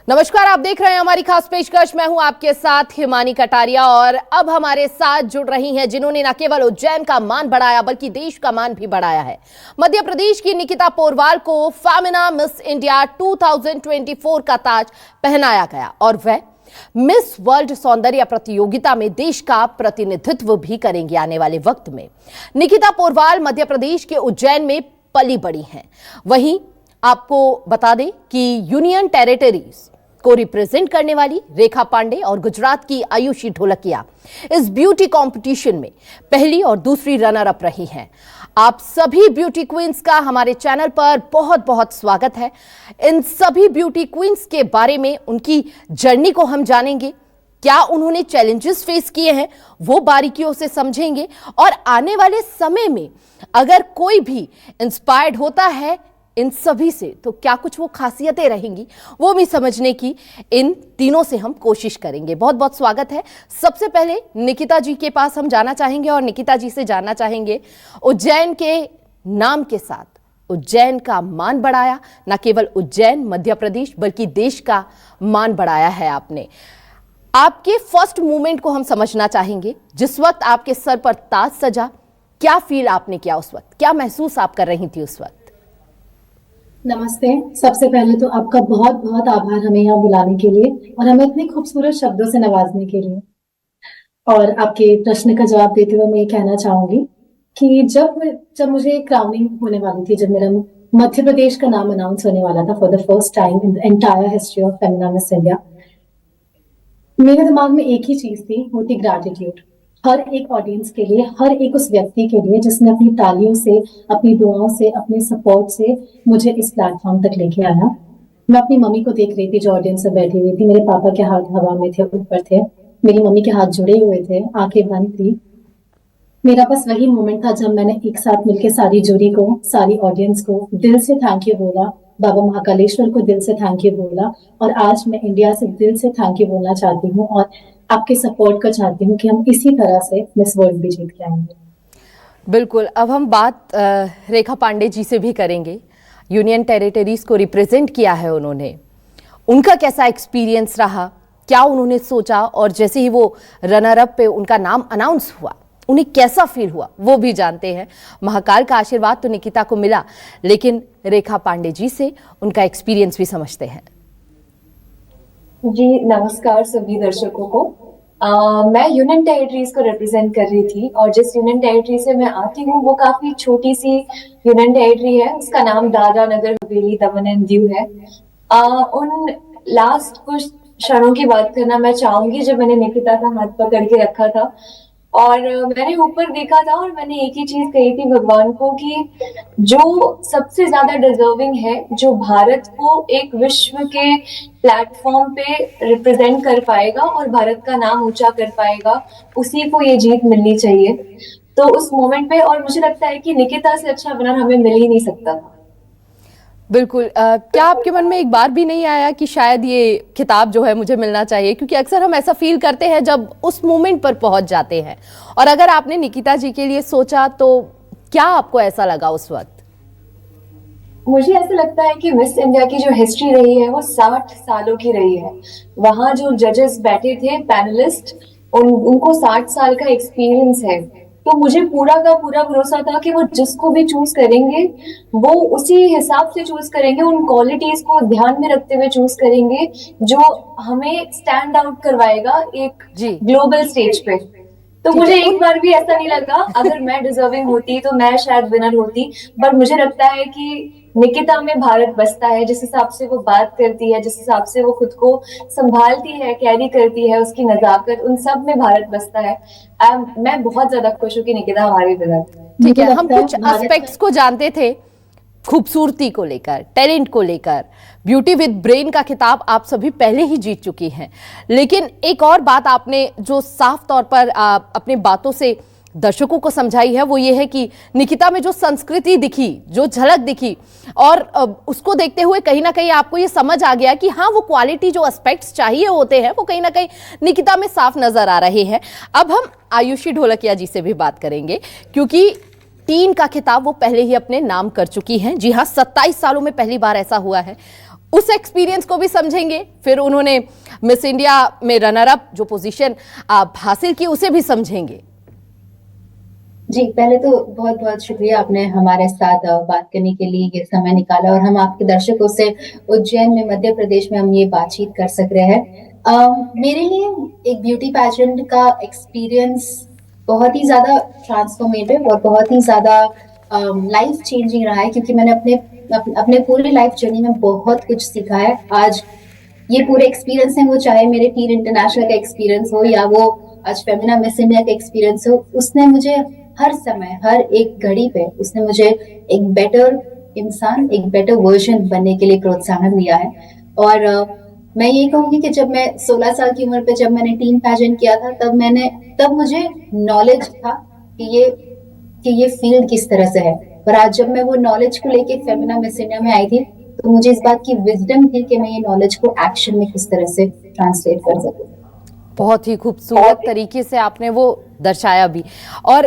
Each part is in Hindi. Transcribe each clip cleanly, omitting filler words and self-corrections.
नमस्कार, आप देख रहे हैं हमारी खास पेशकश। मैं हूं आपके साथ हिमानी कटारिया और अब हमारे साथ जुड़ रही हैं जिन्होंने न केवल उज्जैन का मान बढ़ाया बल्कि देश का मान भी बढ़ाया है। मध्य प्रदेश की निकिता पोरवाल को फेमिना मिस इंडिया 2024 का ताज पहनाया गया और वह मिस वर्ल्ड सौंदर्य प्रतियोगिता में देश का प्रतिनिधित्व भी करेंगी आने वाले वक्त में। निकिता पोरवाल मध्य प्रदेश के उज्जैन में पली बड़ी हैं। वहीं आपको बता दें कि यूनियन टेरिटरीज को रिप्रेजेंट करने वाली रेखा पांडे और गुजरात की आयुषी ढोलकिया इस ब्यूटी कंपटीशन में पहली और दूसरी रनर अप रही हैं। आप सभी ब्यूटी क्वींस का हमारे चैनल पर बहुत बहुत स्वागत है। इन सभी ब्यूटी क्वींस के बारे में, उनकी जर्नी को हम जानेंगे, क्या उन्होंने चैलेंजेस फेस किए हैं वो बारीकियों से समझेंगे और आने वाले समय में अगर कोई भी इंस्पायर्ड होता है इन सभी से तो क्या कुछ वो खासियतें रहेंगी वो भी समझने की इन तीनों से हम कोशिश करेंगे। बहुत बहुत स्वागत है। सबसे पहले निकिता जी के पास हम जाना चाहेंगे और निकिता जी से जानना चाहेंगे, उज्जैन के नाम के साथ उज्जैन का मान बढ़ाया, न केवल उज्जैन मध्य प्रदेश बल्कि देश का मान बढ़ाया है आपने। आपके फर्स्ट मूवमेंट को हम समझना चाहेंगे। जिस वक्त आपके सर पर ताज सजा, क्या फील आपने किया उस वक्त, क्या महसूस आप कर रही थी उस वक्त? नमस्ते। सबसे पहले तो आपका बहुत बहुत आभार हमें यहाँ बुलाने के लिए और हमें इतने खूबसूरत शब्दों से नवाजने के लिए। और आपके प्रश्न का जवाब देते हुए मैं ये कहना चाहूंगी कि जब मुझे क्राउनिंग होने वाली थी, जब मेरा मध्य प्रदेश का नाम अनाउंस होने वाला था for the first time in the entire history of Femina miss India, मेरे दिमाग में एक ही चीज थी, वो थी ग्रैटिट्यूड। हर एक ऑडियंस के लिए, हर एक उस व्यक्ति के लिए जिसने अपनी तालियों से, अपनी दुआओं से, अपने सपोर्ट से मुझे इस प्लेटफॉर्म तक लेके आया। मैं अपनी मम्मी को देख रही थी जो ऑडियंस में बैठी हुई थी। मेरे पापा के हाथ हवा में थे, ऊपर थे, मेरी मम्मी के हाथ जुड़े हुए थे, आंखें बंद थी। मेरा बस वही मोमेंट था जब मैंने एक साथ मिलकर सारी जूरी को, सारी ऑडियंस को दिल से थैंक यू बोला, बाबा महाकालेश्वर को दिल से थैंक यू बोला और आज मैं इंडिया से दिल से थैंक यू बोलना चाहती हूँ और आपके सपोर्ट का चाहती हूँ कि हम इसी तरह से मिस वर्ल्ड भी जीत के आएंगे। बिल्कुल। अब हम बात रेखा पांडे जी से भी करेंगे। यूनियन टेरिटरीज को रिप्रेजेंट किया है उन्होंने, उनका कैसा एक्सपीरियंस रहा, क्या उन्होंने सोचा और जैसे ही वो रनर अप पे उनका नाम अनाउंस हुआ उन्हें कैसा फील हुआ वो भी जानते हैं। महाकाल का आशीर्वाद तो निकिता को मिला, लेकिन रेखा पांडे जी से उनका एक्सपीरियंस भी समझते हैं। जी नमस्कार सभी दर्शकों को। मैं यूनियन टेरिटरीज को रिप्रेजेंट कर रही थी और जिस यूनियन टेरिटरी से मैं आती हूँ वो काफी छोटी सी यूनियन टेरिटरी है। उसका नाम दादरा नगर हवेली दमन एंड दीव है। उन लास्ट कुछ क्षणों की बात करना मैं चाहूंगी जब मैंने निकिता का हाथ पकड़ के रखा था और मैंने ऊपर देखा था और मैंने एक ही चीज कही थी भगवान को कि जो सबसे ज्यादा डिजर्विंग है, जो भारत को एक विश्व के प्लेटफॉर्म पे रिप्रेजेंट कर पाएगा और भारत का नाम ऊंचा कर पाएगा, उसी को ये जीत मिलनी चाहिए। तो उस मोमेंट पे, और मुझे लगता है कि निकिता से अच्छा विनर हमें मिल ही नहीं सकता। बिल्कुल। क्या आपके मन में एक बार भी नहीं आया कि शायद ये खिताब जो है मुझे मिलना चाहिए? क्योंकि अक्सर हम ऐसा फील करते हैं जब उस मोमेंट पर पहुंच जाते हैं। और अगर आपने निकिता जी के लिए सोचा तो क्या आपको ऐसा लगा उस वक्त? मुझे ऐसा लगता है कि मिस इंडिया की जो हिस्ट्री रही है वो 60 सालों की रही है। वहां जो जजेस बैठे थे, पैनलिस्ट, उनको 60 साल का एक्सपीरियंस है। तो मुझे पूरा का पूरा भरोसा था कि वो जिसको भी चूज करेंगे वो उसी हिसाब से चूज करेंगे, उन क्वालिटीज को ध्यान में रखते हुए चूज करेंगे जो हमें स्टैंड आउट करवाएगा एक ग्लोबल स्टेज पे। तो मुझे एक बार भी ऐसा नहीं लगा अगर मैं डिजर्विंग होती तो मैं शायद विनर होती। पर मुझे लगता है कि निकिता में भारत बसता है। जिस हिसाब से वो बात करती है, जिस हिसाब से वो खुद को संभालती है, कैरी करती है, उसकी नजाकत, उन सब में भारत बसता है। मैं बहुत ज्यादा खुश हूँ कि निकिता हमारी विनर। ठीक है, हम कुछ एस्पेक्ट्स को जानते थे, खूबसूरती को लेकर, टैलेंट को लेकर। ब्यूटी विद ब्रेन का खिताब आप सभी पहले ही जीत चुकी हैं, लेकिन एक और बात आपने जो साफ तौर पर अपनी बातों से दर्शकों को समझाई है वो ये है कि निकिता में जो संस्कृति दिखी, जो झलक दिखी, और उसको देखते हुए कहीं ना कहीं आपको ये समझ आ गया कि हाँ, वो क्वालिटी, जो एस्पेक्ट्स चाहिए होते हैं वो कहीं ना कहीं निकिता में साफ नजर आ रहे हैं। अब हम आयुषी ढोलकिया जी से भी बात करेंगे क्योंकि टीन का खिताब वो पहले ही अपने नाम कर चुकी हैं। जी हाँ, 27 सालों में पहली बार ऐसा हुआ है। उस एक्सपीरियंस को भी समझेंगे, फिर उन्होंने मिस इंडिया में रनर अप जो पोजीशन आप हासिल की उसे भी समझेंगे। जी, पहले तो बहुत बहुत शुक्रिया आपने हमारे साथ बात करने के लिए ये समय निकाला और हम आपके दर्शकों से उज्जैन में मध्य प्रदेश में हम ये बातचीत कर सक रहे हैं। मेरे लिए एक ब्यूटी पैजेंट का एक्सपीरियंस बहुत ही ज्यादा ट्रांसफॉर्मेटिव और बहुत ही ज्यादा लाइफ चेंजिंग रहा है, क्योंकि मैंने अपने पूरे लाइफ जर्नी में बहुत कुछ सीखा है। आज ये पूरे एक्सपीरियंस है, वो चाहे मेरे टीन इंटरनेशनल का एक्सपीरियंस हो या वो आज फेमिना मिस इंडिया का एक्सपीरियंस हो, उसने मुझे हर समय हर एक घड़ी पे उसने मुझे एक बेटर इंसान, एक बेटर वर्जन बनने के लिए प्रोत्साहन दिया है। और मैं ये कहूंगी कि जब मैं 16 साल की उम्र पे जब मैंने टीन पैजेंट किया था, तब मुझे नॉलेज था कि ये फील्ड किस तरह से है। पर आज जब मैं वो नॉलेज को लेके फेमिना मिस इंडिया में आई थी, तो मुझे इस बात की विजडम थी कि मैं ये नॉलेज को एक्शन में किस तरह से ट्रांसलेट कर सकूं। बहुत ही खूबसूरत तरीके से आपने वो दर्शाया भी। और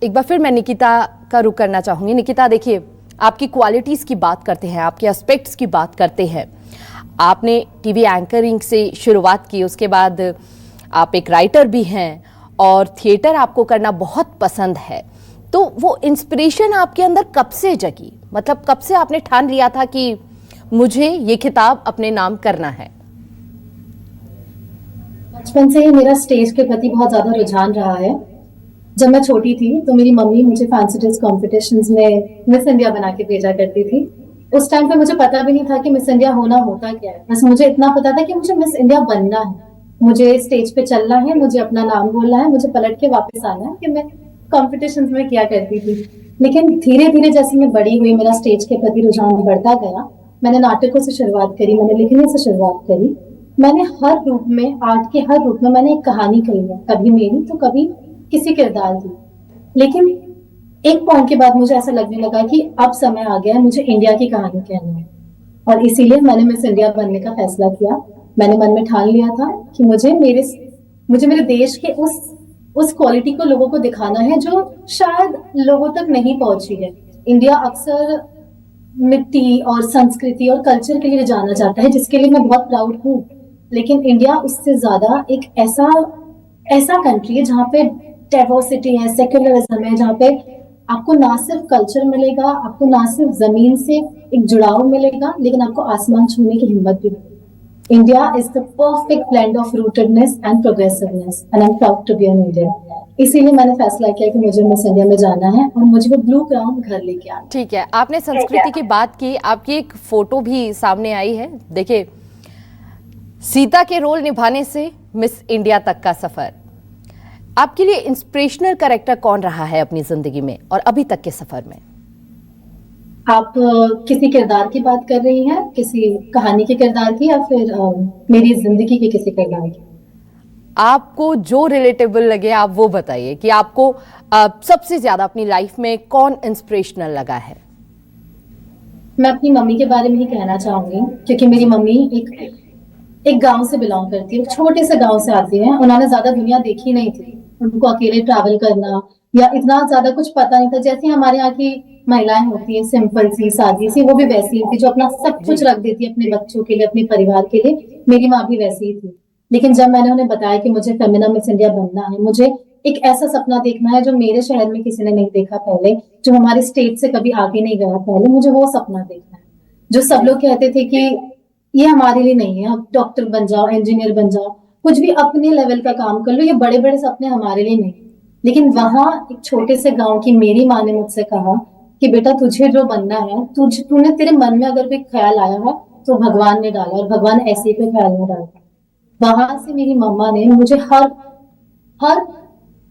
एक बार फिर मैं निकिता का रुख करना चाहूंगी। निकिता, देखिए, आपकी क्वालिटीज की बात करते हैं, आपके एस्पेक्ट्स की बात करते हैं। आपने टीवी एंकरिंग से शुरुआत की, उसके बाद आप एक राइटर भी हैं और थिएटर आपको करना बहुत पसंद है। तो वो इंस्पिरेशन आपके अंदर कब से जगी? मतलब कब से आपने ठान लिया था कि मुझे ये खिताब अपने नाम करना है? बचपन से ही मेरा स्टेज के प्रति बहुत ज्यादा रुझान रहा है। जब मैं छोटी थी तो मेरी मम्मी मुझे फैंसी ड्रेस कॉम्पिटिशन्स में मिस इंडिया बना के भेजा करती थी। उस टाइम पे मुझे पता भी नहीं था कि मिस इंडिया होना होता क्या है, बस मुझे इतना पता था कि मुझे मिस इंडिया बनना है, मुझे स्टेज पे चलना है, मुझे अपना नाम बोलना है, मुझे पलट के वापस आना है, कि मैं कॉम्पिटिशन्स में किया करती थी। लेकिन धीरे धीरे जैसे मैं बड़ी हुई, मेरा स्टेज के प्रति रुझान बढ़ता गया। मैंने नाटकों से शुरुआत करी, मैंने लिखने से शुरुआत करी, मैंने हर रूप में, आर्ट के हर रूप में मैंने एक कहानी कही है, कभी मेरी तो कभी किसी किरदार की। लेकिन एक पॉइंट के बाद मुझे ऐसा लगने लगा कि अब समय आ गया है, मुझे इंडिया की कहानी कहनी है, और इसीलिए मैंने मिस इंडिया बनने का फैसला किया। मैंने मन में ठान लिया था कि मुझे मेरे देश के उस क्वालिटी को लोगों को दिखाना है जो शायद लोगों तक नहीं पहुंची है। इंडिया अक्सर मिट्टी और संस्कृति और कल्चर के लिए जाना जाता है, जिसके लिए मैं बहुत प्राउड हूँ। लेकिन इंडिया उससे ज्यादा एक ऐसा कंट्री है जहाँ पे डाइवर्सिटी है, सेक्युलरिज्म है, जहाँ पे आपको ना सिर्फ कल्चर मिलेगा, आपको ना सिर्फ जमीन से एक जुड़ाव मिलेगा, लेकिन आपको आसमान छूने की हिम्मत भी मिलेगी। India is the perfect blend of rootedness and progressiveness, and I'm proud to be an Indian. इसीलिए मैंने फैसला किया कि मुझे मिस इंडिया में जाना है और मुझे वो ब्लू क्राउन घर लेके आना। ठीक है, आपने संस्कृति की बात की, आपकी एक फोटो भी सामने आई है। देखिए, सीता के रोल निभाने से मिस इंडिया तक का सफर, आपके लिए इंस्पिरेशनल कैरेक्टर कौन रहा है अपनी जिंदगी में और अभी तक के सफर में? आप किसी किरदार की बात कर रही हैं, किसी कहानी के किरदार की, या फिर मेरी जिंदगी के किसी किरदार की? आपको जो रिलेटेबल लगे आप वो बताइए कि आपको सबसे ज्यादा अपनी लाइफ में कौन इंस्पिरेशनल लगा है। मैं अपनी मम्मी के बारे में ही कहना चाहूंगी, क्योंकि मेरी मम्मी एक गांव से बिलोंग करती है, एक छोटे से गांव से आती है। उन्होंने ज्यादा दुनिया देखी नहीं थी, उनको अकेले ट्रैवल करना या इतना ज्यादा कुछ पता नहीं था। जैसे हमारे यहाँ की महिलाएं होती है, सिंपल सी, सादी सी, वो भी वैसी ही थी, जो अपना सब कुछ रख देती है अपने बच्चों के लिए, अपने परिवार के लिए। मेरी माँ भी वैसी ही थी। लेकिन जब मैंने उन्हें बताया कि मुझे फेमिना मिस इंडिया बनना है, मुझे एक ऐसा सपना देखना है जो मेरे शहर में किसी ने नहीं देखा पहले, जो हमारे स्टेट से कभी आगे नहीं गया पहले, मुझे वो सपना देखना है। जो सब लोग कहते थे कि ये हमारे लिए नहीं है, अब डॉक्टर बन जाओ, इंजीनियर बन जाओ, कुछ भी अपने लेवल का काम कर लो, ये बड़े बड़े सपने हमारे लिए नहीं। लेकिन वहां एक छोटे से गांव की मेरी माँ ने मुझसे कहा कि बेटा, तुझे जो बनना है, तूने तेरे मन में अगर कोई ख्याल आया है तो भगवान ने डाला, और भगवान ऐसे ही कोई ख्याल नहीं डालता। वहां से मेरी मम्मा ने मुझे हर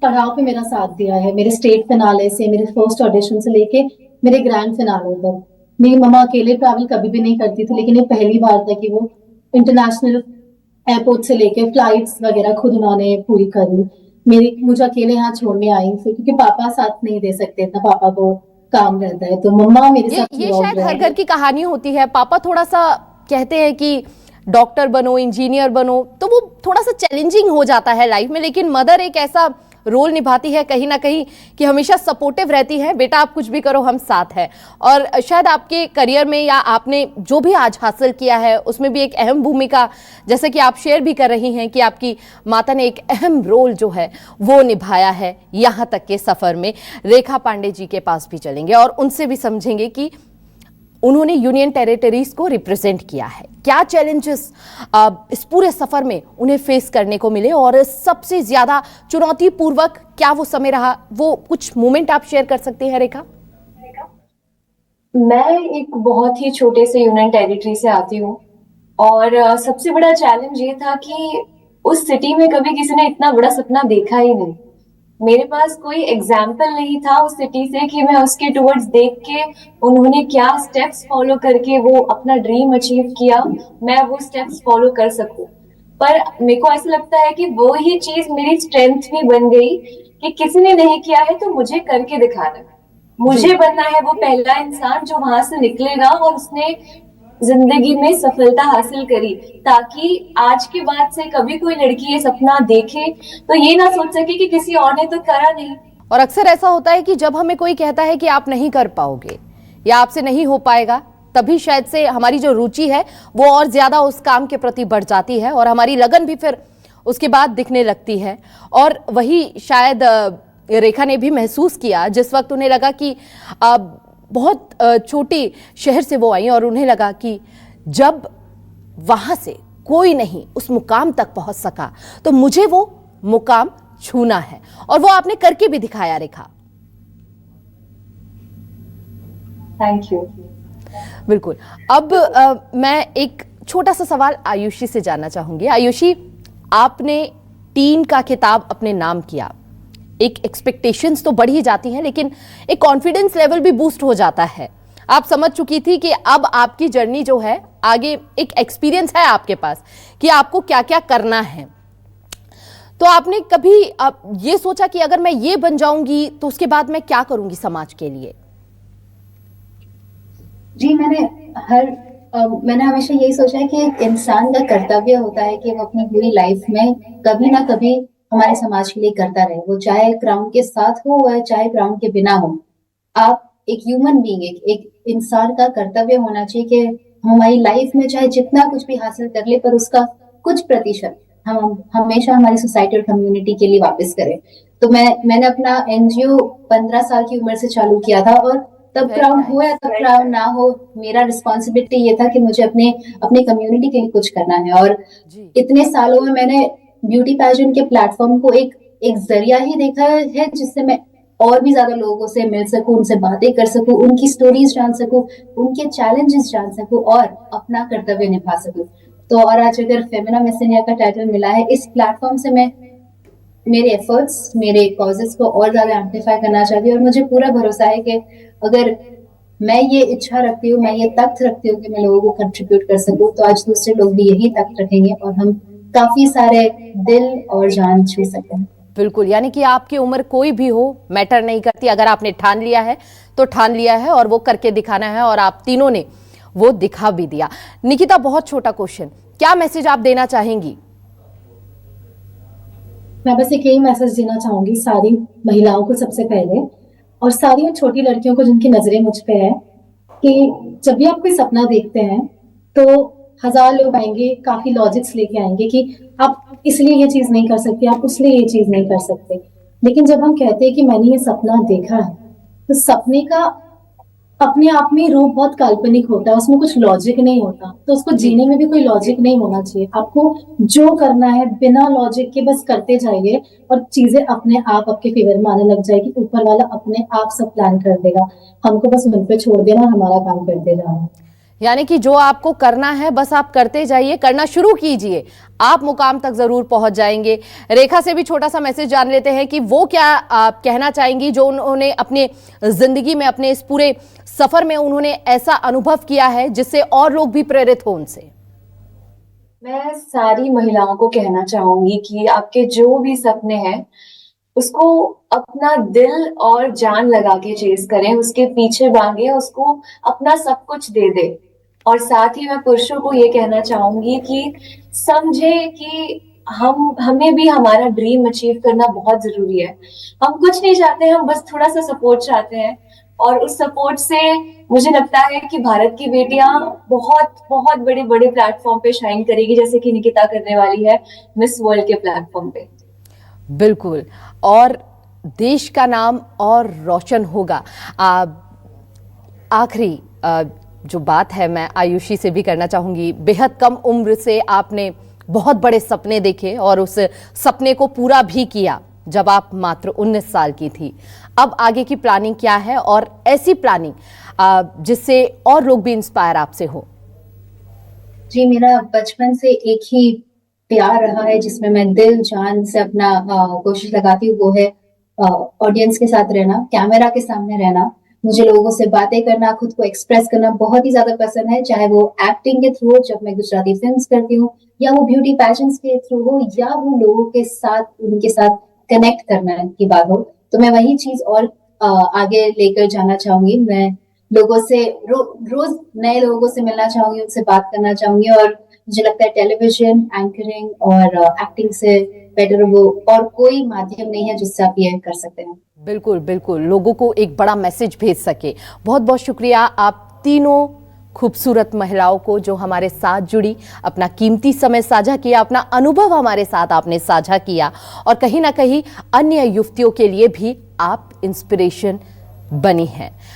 पड़ाव पे मेरा साथ दिया है, मेरे स्टेट फिनाले से, मेरे फर्स्ट ऑडिशन से लेके मेरे ग्रैंड फिनाले तक। मेरी मम्मा अकेले ट्रैवल कभी भी नहीं करती थी, लेकिन ये पहली बार था कि वो इंटरनेशनल एयरपोर्ट से लेके फ्लाइट्स वगैरह खुद उन्होंने पूरी करी। मुझे अकेले यहाँ छोड़ने आई थी, क्योंकि पापा साथ नहीं दे सकते था, पापा को काम रहता है, तो मम्मा मेरे साथ। ये शायद हर घर की कहानी होती है। पापा थोड़ा सा कहते हैं कि डॉक्टर बनो, इंजीनियर बनो, तो वो थोड़ा सा चैलेंजिंग हो जाता है लाइफ में, लेकिन मदर एक ऐसा रोल निभाती है कहीं ना कहीं कि हमेशा सपोर्टिव रहती है, बेटा आप कुछ भी करो हम साथ हैं। और शायद आपके करियर में या आपने जो भी आज हासिल किया है उसमें भी एक अहम भूमिका, जैसे कि आप शेयर भी कर रही हैं कि आपकी माता ने एक अहम रोल जो है वो निभाया है यहाँ तक के सफर में। रेखा पांडे जी के पास भी चलेंगे और उनसे भी समझेंगे कि उन्होंने यूनियन टेरिटरीज को रिप्रेजेंट किया है, क्या चैलेंजेस इस पूरे सफर में उन्हें फेस करने को मिले और सबसे ज्यादा चुनौतीपूर्वक क्या वो समय रहा, वो कुछ मोमेंट आप शेयर कर सकते हैं रेखा? मैं एक बहुत ही छोटे से यूनियन टेरिटरी से आती हूँ और सबसे बड़ा चैलेंज ये था कि उस सिटी में कभी किसी ने इतना बड़ा सपना देखा ही नहीं। मेरे पास कोई एग्जाम्पल नहीं था उस सिटी से कि मैं उसके टुवर्ड्स देख के उन्होंने क्या स्टेप्स फॉलो करके वो अपना ड्रीम अचीव किया, मैं वो स्टेप्स फॉलो कर सकूं। पर मेरे को ऐसा लगता है कि वो ही चीज मेरी स्ट्रेंथ भी बन गई कि किसी ने नहीं किया है तो मुझे करके दिखाना है। मुझे बनना है वो पहला इंसान जो वहां से निकलेगा और उसने जिंदगी में सफलता हासिल करी, ताकि आज के बाद से कभी कोई लड़की ये सपना देखे तो ये ना सोच सके कि किसी और ने तो करा नहीं। और अक्सर ऐसा होता है कि जब हमें कोई कहता है कि आप नहीं कर पाओगे या आपसे नहीं हो पाएगा, तभी शायद से हमारी जो रुचि है वो और ज्यादा उस काम के प्रति बढ़ जाती है और हमारी लगन भी फिर उसके बाद दिखने लगती है। और वही शायद रेखा ने भी महसूस किया जिस वक्त उन्हें लगा कि बहुत छोटे शहर से वो आई और उन्हें लगा कि जब वहां से कोई नहीं उस मुकाम तक पहुंच सका तो मुझे वो मुकाम छूना है, और वो आपने करके भी दिखाया रेखा। Thank you. बिल्कुल। अब मैं एक छोटा सा सवाल आयुषी से जानना चाहूंगी। आयुषी, आपने टीन का खिताब अपने नाम किया, एक एक्सपेक्टेशंस तो बढ़ ही जाती हैं लेकिन एक कॉन्फिडेंस लेवल भी बूस्ट हो जाता है। आप समझ चुकी थी कि अब आपकी जर्नी जो है आगे, एक एक्सपीरियंस है आपके पास कि आपको क्या क्या करना है। तो आपने कभी ये सोचा कि अगर मैं ये बन जाऊंगी तो उसके बाद मैं क्या करूंगी समाज के लिए? जी, मैंने हमेशा यही सोचा है कि एक इंसान का कर्तव्य होता है कि वो अपनी पूरी लाइफ में कभी ना कभी हमारे समाज के लिए करता रहे, वो चाहे क्राउन के साथ हो या चाहे क्राउन के बिना हो। आप एक ह्यूमन बीइंग, एक इंसान का कर्तव्य होना चाहिए कि हमारी लाइफ में चाहे जितना कुछ भी हासिल कर ले, पर उसका कुछ प्रतिशत हम हमेशा हमारी सोसाइटी और कम्युनिटी के लिए वापस करें। तो मैंने अपना एनजीओ 15 साल की उम्र से चालू किया था, और तब क्राउन हो या तब क्राउन ना हो, मेरा रिस्पॉन्सिबिलिटी ये था कि मुझे अपने कम्युनिटी के लिए कुछ करना है। और इतने सालों में मैंने ब्यूटी पैजेंट के प्लेटफॉर्म को एक जरिया ही देखा है जिससे मैं और भी ज्यादा लोगों से मिल सकूं, उनसे बातें कर सकूं, उनकी स्टोरीज जान सकूं, उनके चैलेंजेस जान सकूं और अपना कर्तव्य निभा सकूं। तो और आज अगर फेमिना मिस इंडिया का टाइटल मिला है, इस प्लेटफॉर्म से मैं मेरे एफर्ट्स, मेरे कॉजेस को और ज्यादा एम्पलीफाई करना चाहती हूँ। और मुझे पूरा भरोसा है कि अगर मैं ये इच्छा रखती हूँ, मैं ये तख्त रखती हूँ कि मैं लोगों को कंट्रीब्यूट कर सकूं, तो आज दूसरे लोग भी यही तख्त रखेंगे और हम काफी सारे दिल और जान छू सकते हैं। बिल्कुल, यानी कि आपकी उम्र कोई भी हो मैटर नहीं करती, अगर आपने ठान लिया है तो ठान लिया है और वो करके दिखाना है, और आप तीनों ने वो दिखा भी दिया। निकिता, बहुत छोटा क्वेश्चन, क्या मैसेज आप देना चाहेंगी? मैं बस एक यही मैसेज देना चाहूंगी सारी महिलाओं को, सबसे पहले, और सारी छोटी लड़कियों को जिनकी नजरें मुझ पे है, कि जब भी आप कोई सपना देखते हैं तो 1000 लोग आएंगे, काफी लॉजिक्स लेके आएंगे कि आप इसलिए ये चीज नहीं कर सकते, आप उसलिए ये चीज नहीं कर सकते। लेकिन जब हम कहते हैं कि मैंने ये सपना देखा है, तो सपने का अपने आप में रूप बहुत काल्पनिक होता है, उसमें कुछ लॉजिक नहीं होता, तो उसको जीने में भी कोई लॉजिक नहीं होना चाहिए। आपको जो करना है बिना लॉजिक के बस करते जाइए और चीजें अपने आप आपके फेवर में आने लग जाएगी। ऊपर वाला अपने आप सब प्लान कर देगा, हमको बस उन पे छोड़ देना, हमारा काम करते जाना। यानी कि जो आपको करना है बस आप करते जाइए, करना शुरू कीजिए, आप मुकाम तक जरूर पहुंच जाएंगे। रेखा से भी छोटा सा मैसेज जान लेते हैं कि वो क्या आप कहना चाहेंगी जो उन्होंने अपने जिंदगी में, अपने इस पूरे सफर में उन्होंने ऐसा अनुभव किया है जिससे और लोग भी प्रेरित हो उनसे। मैं सारी महिलाओं को कहना चाहूंगी कि आपके जो भी सपने हैं उसको अपना दिल और जान लगा के चेज करें, उसके पीछे भागे, उसको अपना सब कुछ दे दे। और साथ ही मैं पुरुषों को ये कहना चाहूंगी कि समझे कि हमें भी हमारा ड्रीम अचीव करना बहुत जरूरी है। हम कुछ नहीं चाहते, हम बस थोड़ा सा सपोर्ट चाहते हैं, और उस सपोर्ट से मुझे लगता है कि भारत की बेटियां बहुत बहुत बड़े बड़े प्लेटफॉर्म पे शाइन करेगी, जैसे कि निकिता करने वाली है मिस वर्ल्ड के प्लेटफॉर्म पे। बिल्कुल, और देश का नाम और रोशन होगा। आखिरी जो बात है मैं आयुषी से भी करना चाहूंगी। बेहद कम उम्र से आपने बहुत बड़े सपने देखे और उस सपने को पूरा भी किया जब आप मात्र 19 साल की थी। अब आगे की प्लानिंग क्या है, और ऐसी प्लानिंग जिससे और लोग भी इंस्पायर आपसे हो? जी, मेरा बचपन से एक ही प्यार रहा है जिसमें मैं दिल जान से अपना कोशिश लगाती हूँ, वो है ऑडियंस के साथ रहना, कैमरा के सामने रहना। मुझे लोगों से बातें करना, खुद को एक्सप्रेस करना बहुत ही ज्यादा पसंद है, चाहे वो एक्टिंग के थ्रू, जब मैं गुजराती फिल्म्स करती हूँ, या वो ब्यूटी पैजेंट्स के थ्रू हो, या वो लोगों के साथ, उनके साथ कनेक्ट करना की बात हो। तो मैं वही चीज और आगे लेकर जाना चाहूंगी। मैं लोगों से रोज नए लोगों से मिलना चाहूंगी, उनसे बात करना चाहूंगी, और मुझे लगता है टेलीविजन, एंकरिंग और एक्टिंग से बेटर वो और कोई माध्यम नहीं है जिससे आप ये कर सकते हैं। बिल्कुल बिल्कुल, लोगों को एक बड़ा मैसेज भेज सके। बहुत बहुत शुक्रिया आप तीनों खूबसूरत महिलाओं को जो हमारे साथ जुड़ी, अपना कीमती समय साझा किया, अपना अनुभव हमारे साथ आपने साझा किया, और कहीं ना कहीं अन्य युवतियों के लिए भी आप इंस्पिरेशन बनी हैं।